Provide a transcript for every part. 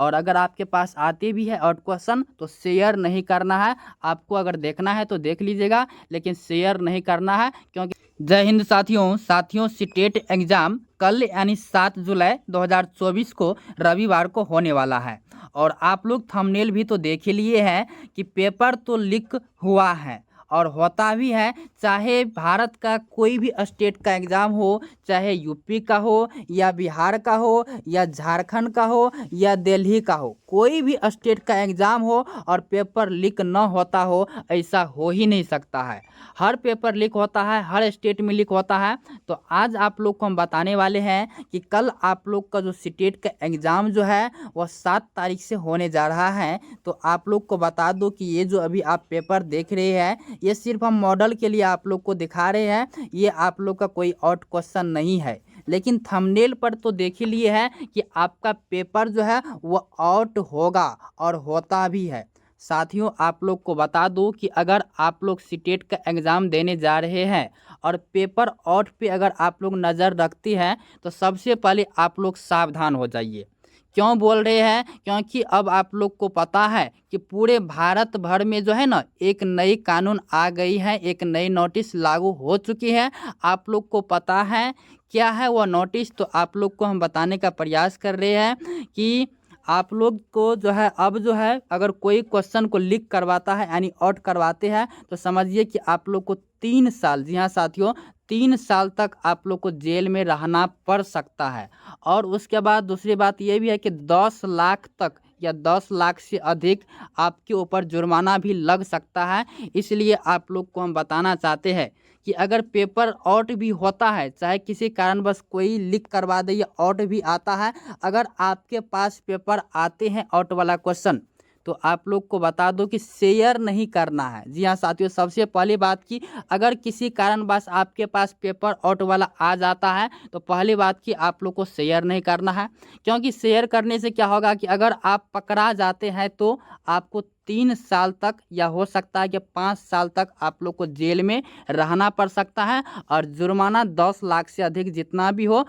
और अगर आपके पास आते भी है और क्वेश्चन तो शेयर नहीं करना है। आपको अगर देखना है तो देख लीजिएगा, लेकिन शेयर नहीं करना है, क्योंकि जय हिंद साथियों सीटेट एग्जाम कल यानी 7 जुलाई 2024 को रविवार को होने वाला है। और आप लोग थंबनेल भी तो देख ही लिए हैं कि पेपर तो लीक हुआ है और होता भी है। चाहे भारत का कोई भी स्टेट का एग्ज़ाम हो, चाहे यूपी का हो या बिहार का हो या झारखंड का हो या दिल्ली का हो, कोई भी स्टेट का एग्ज़ाम हो और पेपर लीक न होता हो, ऐसा हो ही नहीं सकता है। हर पेपर लीक होता है, हर स्टेट में लीक होता है। तो आज आप लोग को हम बताने वाले हैं कि कल आप लोग का जो स्टेट का एग्ज़ाम जो है वह 7 तारीख से होने जा रहा है। तो आप लोग को बता दो कि ये जो अभी आप पेपर देख रहे हैं, ये सिर्फ हम मॉडल के लिए आप लोग को दिखा रहे हैं, ये आप लोग का कोई आउट क्वेश्चन नहीं है। लेकिन थंबनेल पर तो देख ही लिए है कि आपका पेपर जो है वो आउट होगा और होता भी है। साथियों, आप लोग को बता दूं कि अगर आप लोग सीटेट का एग्ज़ाम देने जा रहे हैं और पेपर आउट पे अगर आप लोग नज़र रखती हैं तो सबसे पहले आप लोग सावधान हो जाइए। क्यों बोल रहे हैं? क्योंकि अब आप लोग को पता है कि पूरे भारत भर में जो है ना एक नई कानून आ गई है, एक नई नोटिस लागू हो चुकी है। आप लोग को पता है क्या है वह नोटिस? तो आप लोग को हम बताने का प्रयास कर रहे हैं कि आप लोग को जो है अब जो है अगर कोई क्वेश्चन को लीक करवाता है यानी आउट करवाते हैं तो समझिए कि आप लोग को 3 साल, जी हाँ साथियों, 3 साल तक आप लोग को जेल में रहना पड़ सकता है। और उसके बाद दूसरी बात ये भी है कि 10 लाख तक या 10 लाख से अधिक आपके ऊपर जुर्माना भी लग सकता है। इसलिए आप लोग को हम बताना चाहते हैं कि अगर पेपर आउट भी होता है, चाहे किसी कारणवश कोई लीक करवा दे या आउट भी आता है, अगर आपके पास पेपर आते हैं आउट वाला क्वेश्चन तो आप लोग को बता दो कि शेयर नहीं करना है। जी हाँ साथियों, सबसे पहली बात की अगर किसी कारणवश आपके पास पेपर आउट वाला आ जाता है तो पहली बात की आप लोग को शेयर नहीं करना है। क्योंकि शेयर करने से क्या होगा कि अगर आप पकड़ा जाते हैं तो आपको 3 साल तक या हो सकता है कि 5 साल तक आप लोग को जेल में रहना पड़ सकता है और जुर्माना 10 लाख से अधिक जितना भी हो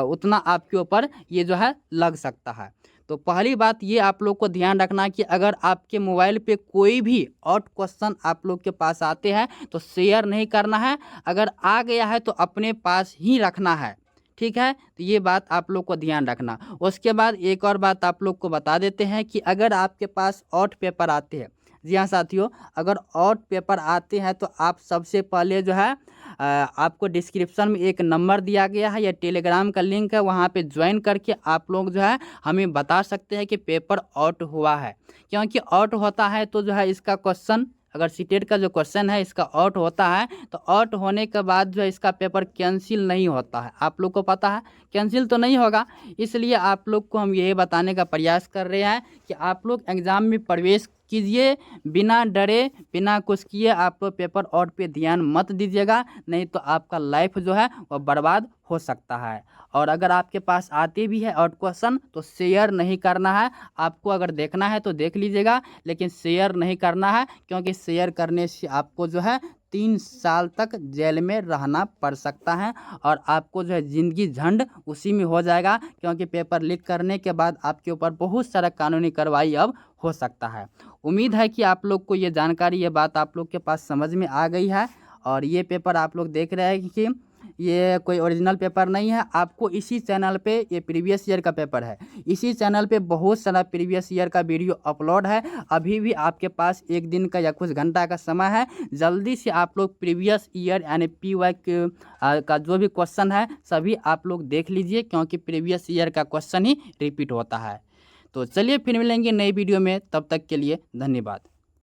उतना आपके ऊपर ये जो है लग सकता है। तो पहली बात ये आप लोग को ध्यान रखना कि अगर आपके मोबाइल पे कोई भी आउट क्वेश्चन आप लोग के पास आते हैं तो शेयर नहीं करना है। अगर आ गया है तो अपने पास ही रखना है, ठीक है? तो ये बात आप लोग को ध्यान रखना। उसके बाद एक और बात आप लोग को बता देते हैं कि अगर आपके पास आउट पेपर आते हैं, जी हाँ साथियों, अगर आउट पेपर आते हैं तो आप सबसे पहले जो है आपको डिस्क्रिप्शन में एक नंबर दिया गया है या टेलीग्राम का लिंक है, वहाँ पे ज्वाइन करके आप लोग जो है हमें बता सकते हैं कि पेपर आउट हुआ है। क्योंकि आउट होता है तो जो है इसका क्वेश्चन, अगर सीटेट का जो क्वेश्चन है इसका आउट होता है तो आउट होने के बाद जो है इसका पेपर कैंसिल नहीं होता है। आप लोग को पता है कैंसिल तो नहीं होगा। इसलिए आप लोग को हम यही बताने का प्रयास कर रहे हैं कि आप लोग एग्ज़ाम में प्रवेश कीजिए बिना डरे, बिना कुछ किए। आप लोग पेपर आउट पे ध्यान मत दीजिएगा, नहीं तो आपका लाइफ जो है वह बर्बाद हो सकता है। और अगर आपके पास आते भी है आउट क्वेश्चन तो शेयर नहीं करना है। आपको अगर देखना है तो देख लीजिएगा, लेकिन शेयर नहीं करना है, क्योंकि शेयर करने से आपको जो है 3 साल तक जेल में रहना पड़ सकता है और आपको जो है ज़िंदगी झंड उसी में हो जाएगा। क्योंकि पेपर लीक करने के बाद आपके ऊपर बहुत सारा कानूनी कार्रवाई अब हो सकता है। उम्मीद है कि आप लोग को ये जानकारी, ये बात आप लोग के पास समझ में आ गई है। और ये पेपर आप लोग देख रहे हैं कि ये कोई ओरिजिनल पेपर नहीं है। आपको इसी चैनल पे ये प्रीवियस ईयर का पेपर है। इसी चैनल पे बहुत सारा प्रीवियस ईयर का वीडियो अपलोड है। अभी भी आपके पास 1 दिन का या कुछ घंटा का समय है, जल्दी से आप लोग प्रीवियस ईयर यानी PY का जो भी क्वेश्चन है सभी आप लोग देख लीजिए, क्योंकि प्रीवियस ईयर का क्वेश्चन ही रिपीट होता है। तो चलिए फिर मिलेंगे नई वीडियो में, तब तक के लिए धन्यवाद।